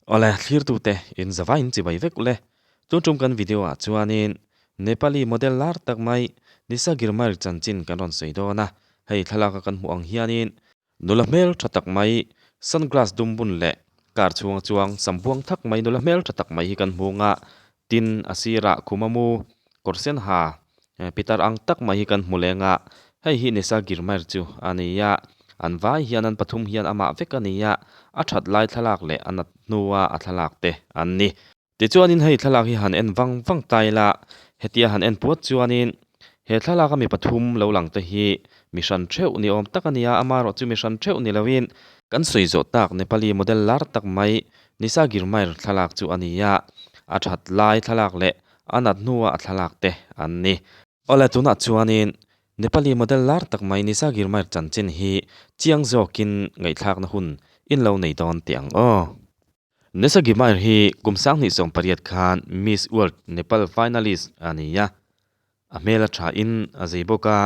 Ole thlir tu te in zawain chi bai vek le tum kan video a chuanin Nepali model lar tak mai nisa girmar chanchin kan ron seido na hei thalaka kan mu ang hianin nula mel thatak mai sunglass dumbun le kar chuang sambuang thak mai nula mel thatak mai hi kan hunga tin asira kumamu korsen ha pitar ang tak mai hi kan mulenga hei hi nisa girmar chu ania an vai hian an pathum hian ama vek ania a that lai thalak le anat nuwa a thalak te an ni ti chuanin hei thalak hi han en wang tai la hetia han en puat chuanin he thalak mi pathum lo lang te hi mission theu ni om takania amaro chu mission theu ni lawin kan soizo tak Nepali model lar tak mai nisa girmair thalak chu ania a that lai thalak le anat nuwa a thalak te an ni ole tuna chuanin Nepali model lar tak mai nisa girmair chanchin hi chiang zokin ngai thlak na hun in lo nei don tiang o nisa girmair hi kumsang ni som pariat khan Miss World Nepal finalist ania a mela tha in a zeiboka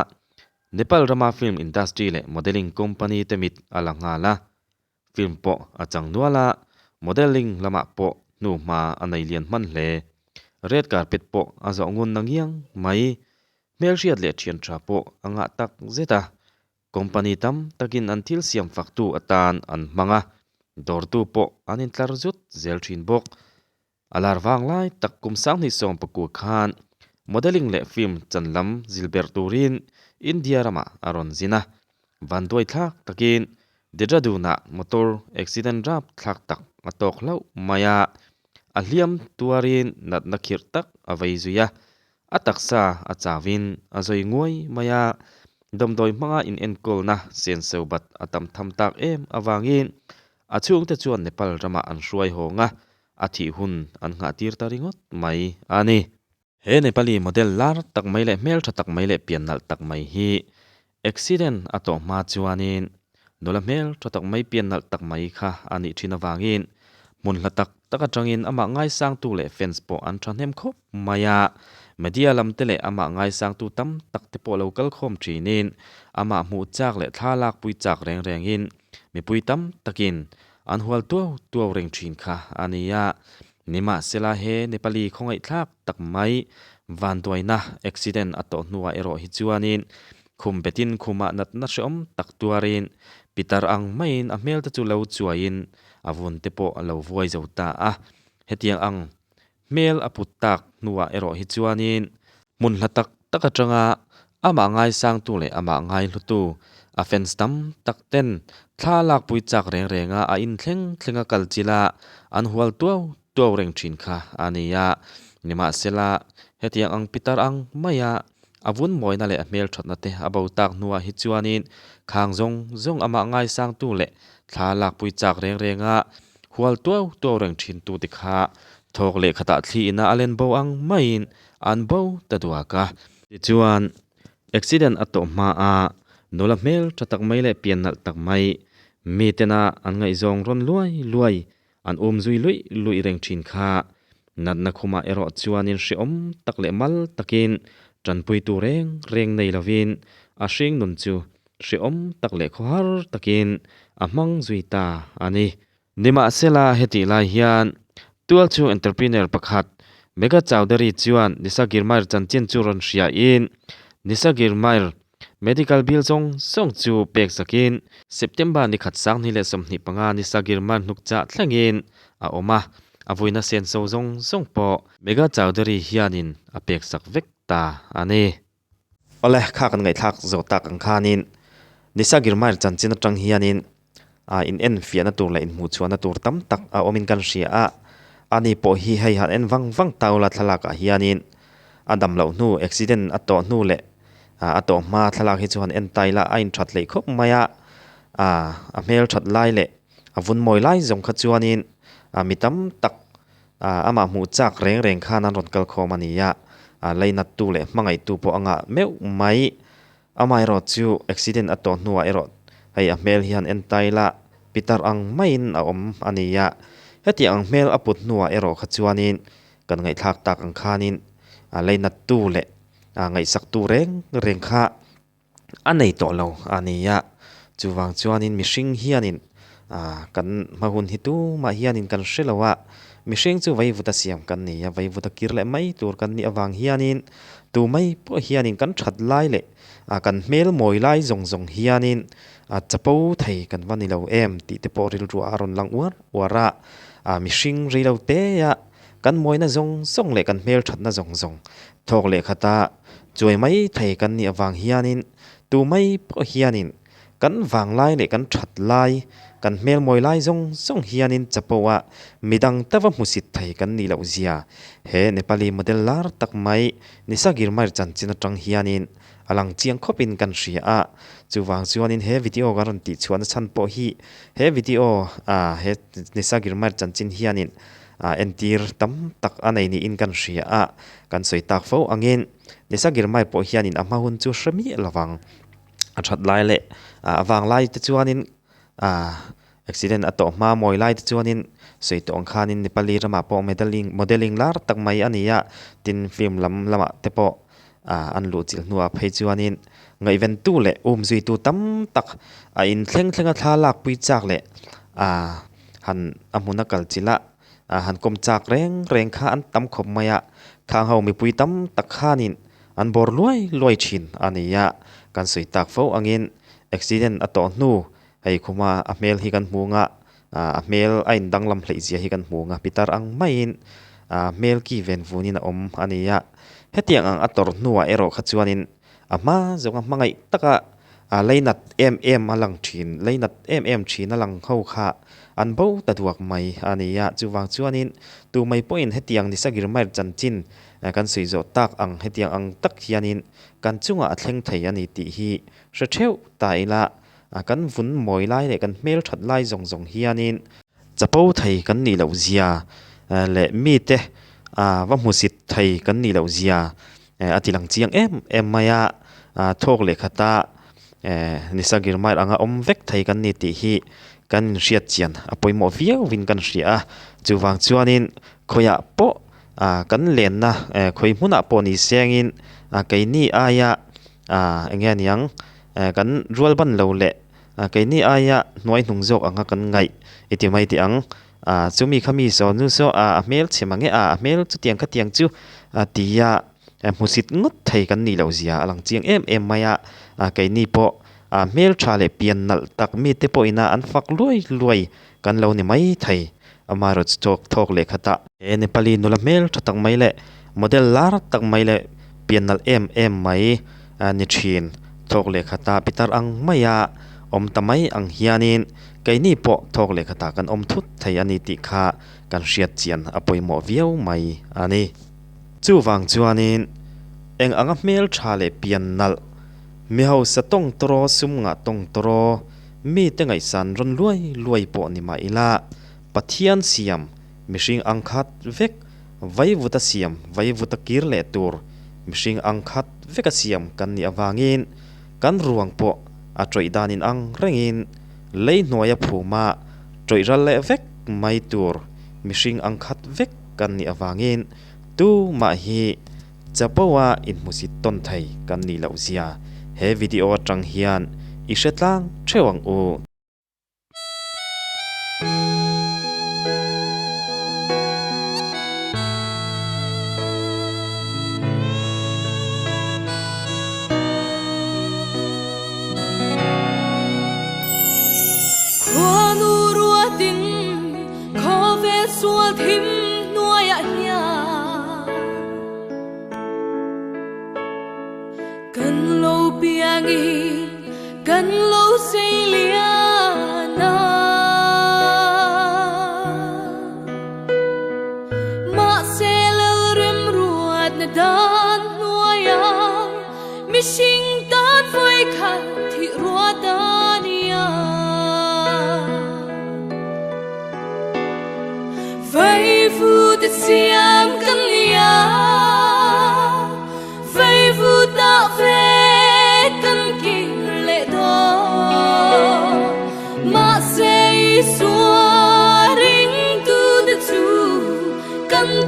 Nepal Rama Film Industry le modeling company temit alanga la film po achang nuala modeling lama po nu ma anei lian man hle red carpet po azo ngun nangiang mai mel riat le thian tha po anga tak zeta company tam takin an thil siam faktu atan an manga dor tu po anin tlar zut zel thin bok alar wang lai tak kum sang ni som paku khan modeling le film chanlam Gilbert Turin India rama aron zina van doi thak takin dedraduna motor accident rap thak tak atok lau maya ahliam tuarin nat nakhir tak avei zuya ataksa achawin azoi ngoi maya domdoi manga in enkol na sen sobat atam tham tak em awangin achung te chuan Nepal rama an hruai honga athi hun an nga tir taringot mai ani he Nepali model lar tak mai le mel tha tak mai le piannal tak mai hi accident ato ma chuanin nola mel tha tak mai piannal tak mai kha ani thina wangin mun latak taka tangin ama ngai sang tu le fence po an thanem khop maya media lam tele ama ngai sang tu tam tak te po local khom thinin ama mu chak le thalak pui chak reng in mi pui tam takin an hual tu reng thin kha ania nima sela he Nepali khongai thak tak mai van toina accident ato nuwa ero hi chuanin khum betin khuma nat na shom tak tuarin pitar ang main a mel ta chu lo chuain avun te po lo voi zota a hetiang ang mel aputak nuwa ero hi chuanin mun hlatak taka tanga ama ngai sang tu le ama ngai hlutu a fence tam tak ten thalak pui chak renga a in thlenga kalchila an hual tu reng thin kha ania nima sela hetiang ang pitar ang maya avun moina le mel thatna te abo tak nuwa hi chuanin khang zong ama ngai sang tu le thalak pui chak renga hual tu reng thin tu ti kha thok le khata thli ina alen bo ang main an bo ta duaka ti chuan accident ato ma a nola mel thatak mai le piannal tak mai mi tena an ngai zong ron luai an zui lui reng thin kha nat na khuma ero chuanin hriom tak le mal takin tranpui tu reng nei lovin a hring nun chu hriom tak le khohar takin a hmang zui ta ani nima sela heti lai hian tual chu entrepreneur pakhat mega chowdhury chuan nisa girmair chanchin chu ron hria in nisa girmair medical bill song chu pek sakin September ni khat sang ni le som ni panga nisa girmair nukcha thlengin a oma avoina sen so zong po mega chowdhury hianin a pek sak vek ta ani ole kha kan ngai thak zo tak ang khanin nisa girmair chanchin atang hianin a in en fiana tur la in mu chuana tur tam tak a omin kan hria a ani po hi hei han en wang taula thalaka hianin adam lo nu accident ato nu le ato ma thalak hi chuan en taila ain that le khop maya a mel that lai le avun moi lai zong kha chuanin mitam tak ama mu chak reng khan an ron kal khomania leina tu le mangai tu po anga meu mai amai ro chu accident ato nuwa ero hei a mel hian en taila pitar ang main a om ania heti ang mel aput nuwa ero khachuanin kan ngai thak tak ang khanin leina tu le ngai sak tu reng kha anei to lo ania chuwang chuanin mihring hianin kan mahun hitu mahianin kan shelawa misheng chu vai vuta siam kan ni ya vai vuta kirle mai tur kan ni awang hianin tu mai po hianin kan that lai le kan mel moi lai zong zong hianin chapo thei kan vani lo em ti te po ril ru aron lang wara mishing ri lo te ya kan moi na zong zong le kan mel that na zong zong thok le khata choi mai thei kan ni awang hianin tu mai po hianin kan wang lai le kan that lai kan mel moi lai zong zong hianin chapowa midang tawa musit thei kan ni lo zia he Nepali model lar tak mai nisagir mai chan chin atang hianin alang chiang khopin kan ria chuwang chuanin he video garon ti chuan chan po hi he video he nisagir mai chan chin hianin entir tam tak anei ni in kan ria kan soi tak fo angin nisagir mai po hianin amahun chu hrami lawang athat lai le awang lai te chuanin accident ato ma moi lai te chuanin sei tong khanin Nepali rama po modeling lar tak mai ania tin film lama te po an lu chil nuwa phei chuanin ngai ven tu le zui tu tam tak in thleng thla lak pui chak le han amuna kal chila han kom chak reng kha an tam khop maya thang ho mi pui tam tak khanin an bor loi thin ania kan sei tak fo angin accident ato nu hei khuma amel hi kan hmunga amel ain danglam hlei zia hi kan hmunga pitar ang main mel ki ven vunin om ania hetiang ang ator nuwa ero khachuanin ama zonga mangai taka leinat alang thin leinat thin alang ho kha an bo taduak mai ania chuwang chuanin tu mai point hetiang nisagir mai chan chin kan sei zo tak ang hetiang ang tak hianin kan chunga athleng thei ani ti hi hre taila kan vun moi lai le kan mel that lai zong zong hianin chapo thei kan ni lo zia le mi te wa musit thei kan ni lo zia atilang chiang em maya thok le khata nisagir mai anga om vek thei kan ni ti hi kan riat chian apoimo viau win kan ria chuwang chuanin khoya po kan len na khoi hmuna po ni sengin kai ni aya engen yang kan rual ban lo le kai ni aya noi hnung jok anga kan ngai iti mai ti ang chumi khami so nu so mel chemange mel chu tiang kha tiang chu tia musit ngut thei kan ni lo zia alang chiang em maya kai ni po mel thale pian nal tak mi te po ina an fak loi kan lo ni mai thei amaro thok le khata Nepali nula mel thatak mai le model lar tak mai le pian nal em mai ni thin thok le khata pitar ang maya om tamai ang hianin kai ni po thok le khata kan om thut thei ani ti kha kan riat chian apoimo viau mai ani chuwang chuanin eng anga mel thale pian nal mi ho satong tro sum nga tong tro mi te ngai san ron luai po ni ma ila pathian siam mishing angkhat vek vai vuta siam vai vuta kir le tur mishing angkhat veka siam kan ni awangin kan ruang po troi danin ang rengin lei noya phuma troi ral le vek mai tur mishing angkhat vek kan ni awangin tu ma hi chapawa in musit ton thai kan ni lo zia he video atang hian ishetlang thewang u cần lâu biangi cần lâu say liana ma se lel rem ruat na dan noya mishing dan voi khan thi ruatania vai vu de siam kan lia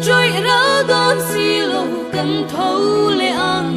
trôi ra đón xì lâu cần thấu lệ ăn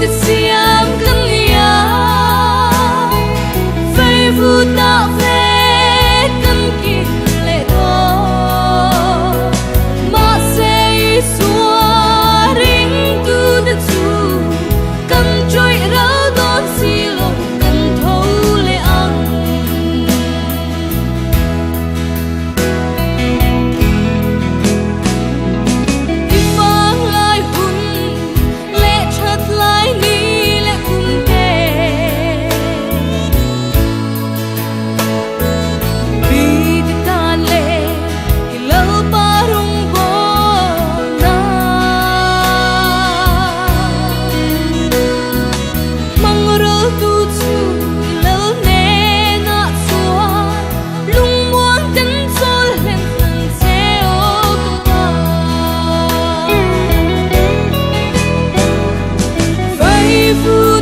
的香更呀，飞舞到飞更紧嘞多，马赛索林都的主，更追绕到西路更头嘞昂。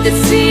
The sea